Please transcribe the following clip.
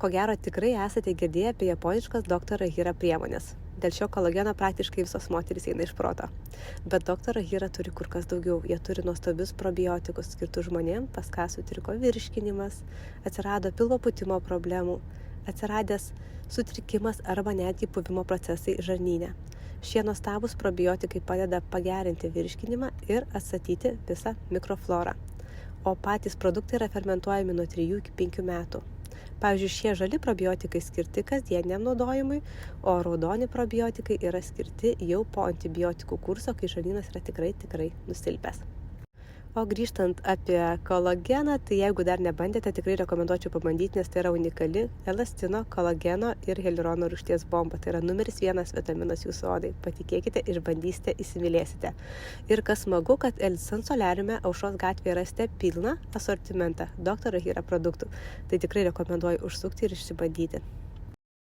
Ko gero tikrai esate girdėję apie japoniškas Dr. Hira priemonės. Dėl šio kolageno praktiškai visos moterys eina iš proto. Bet Dr. Hira turi kur kas daugiau. Jie turi nuostabius probiotikus skirtus žmonėms, pas ką sutriko virškinimas, atsirado pilvo pūtimo problemų, atsiradęs sutrikimas arba netgi puvimo procesai žarnyne. Šie nuostabūs probiotikai padeda pagerinti virškinimą ir atstatyti visą mikroflorą. O patys produktai yra fermentuojami nuo 3 iki 5 metų. Pavyzdžiui, šie žali probiotikai skirti kasdieniam naudojimui, o raudoni probiotikai yra skirti jau po antibiotikų kurso, kai žarnynas yra tikrai nusilpęs. O grįžtant apie kolageną, tai jeigu dar nebandėte, tikrai rekomenduočiau pabandyti, nes tai yra unikali elastino, kolageno ir hialurono rūgšties bomba. Tai yra numeris 1 vitaminas jūsų odai. Patikėkite, išbandysite, įsimylėsite. Ir kas smagu, kad Elsan Solariume Aušros gatvėje rasite pilną asortimentą Dr. Hira produktų. Tai tikrai rekomenduoju užsukti ir išsibandyti.